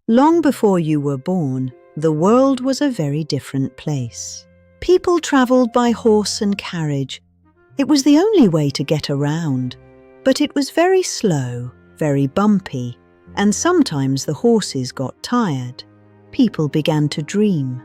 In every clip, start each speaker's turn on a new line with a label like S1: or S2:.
S1: Long before you were born, the world was a very different place. People traveled by horse and carriage. It was the only way to get around. But it was very slow, very bumpy, and sometimes the horses got tired. People began to dream.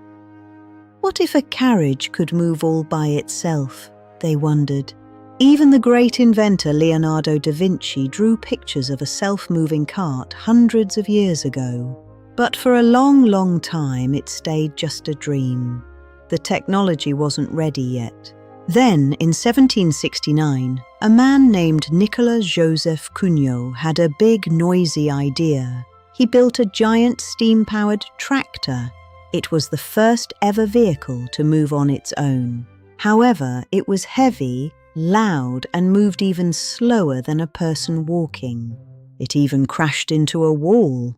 S1: What if a carriage could move all by itself? They wondered. Even the great inventor Leonardo da Vinci drew pictures of a self-moving cart hundreds of years ago. But for a long, long time it stayed just a dream. The technology wasn't ready yet. Then, in 1769, a man named Nicolas Joseph Cugnot had a big, noisy idea. He built a giant steam-powered tractor. It was the first ever vehicle to move on its own. However, it was heavy, loud, and moved even slower than a person walking. It even crashed into a wall.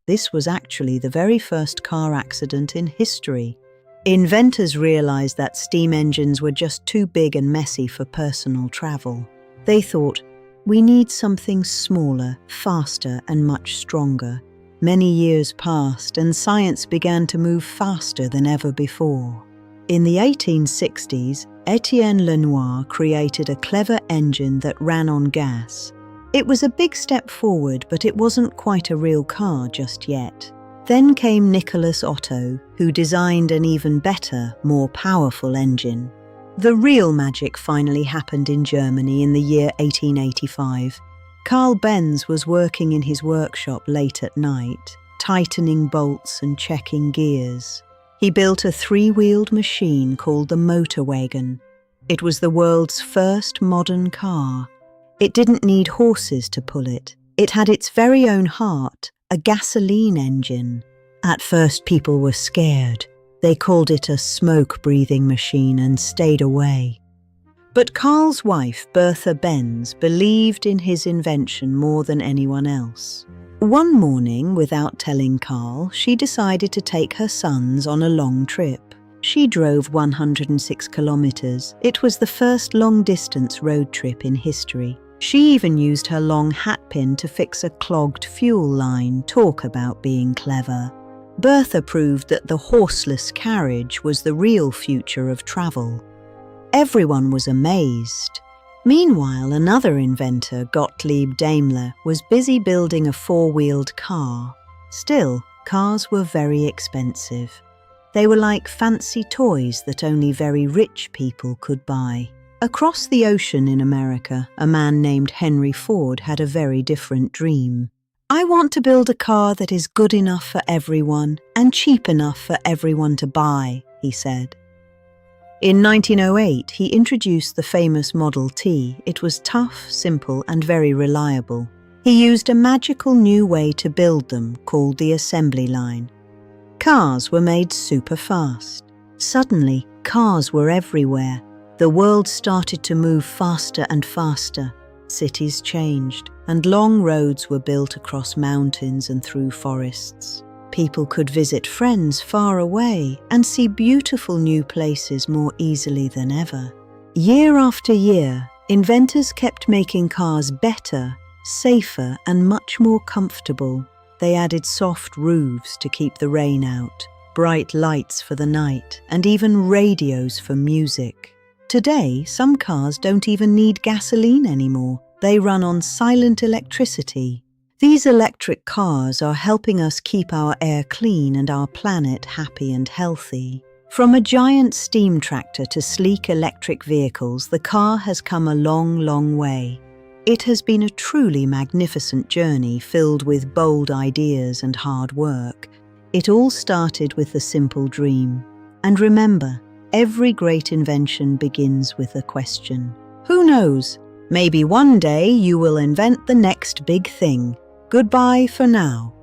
S1: This was actually the very first car accident in history. Inventors realized that steam engines were just too big and messy for personal travel. They thought, we need something smaller, faster, and much stronger. Many years passed, and science began to move faster than ever before. In the 1860s, Etienne Lenoir created a clever engine that ran on gas. It was a big step forward, but it wasn't quite a real car just yet. Then came Nicolas Otto, who designed an even better, more powerful engine. The real magic finally happened in Germany in the year 1885. Carl Benz was working in his workshop late at night, tightening bolts and checking gears. He built a three-wheeled machine called the motor wagon. It was the world's first modern car. It didn't need horses to pull it. It had its very own heart, a gasoline engine. At first people were scared. They called it a smoke-breathing machine and stayed away. But Carl's wife, Bertha Benz, believed in his invention more than anyone else. One morning, without telling Carl, she decided to take her sons on a long trip. She drove 106 kilometers. It was the first long-distance road trip in history. She even used her long hatpin to fix a clogged fuel line. Talk about being clever. Bertha proved that the horseless carriage was the real future of travel. Everyone was amazed. Meanwhile, another inventor, Gottlieb Daimler, was busy building a four-wheeled car. Still, cars were very expensive. They were like fancy toys that only very rich people could buy. Across the ocean in America, a man named Henry Ford had a very different dream. I want to build a car that is good enough for everyone and cheap enough for everyone to buy, he said. In 1908, he introduced the famous Model T. It was tough, simple, and very reliable. He used a magical new way to build them called the assembly line. Cars were made super fast. Suddenly, cars were everywhere. The world started to move faster and faster. Cities changed, and long roads were built across mountains and through forests. People could visit friends far away and see beautiful new places more easily than ever. Year after year, inventors kept making cars better, safer, and much more comfortable. They added soft roofs to keep the rain out, bright lights for the night, and even radios for music. Today, some cars don't even need gasoline anymore. They run on silent electricity. These electric cars are helping us keep our air clean and our planet happy and healthy. From a giant steam tractor to sleek electric vehicles, the car has come a long, long way. It has been a truly magnificent journey filled with bold ideas and hard work. It all started with a simple dream. And remember, every great invention begins with a question. Who knows? Maybe one day you will invent the next big thing. Goodbye for now.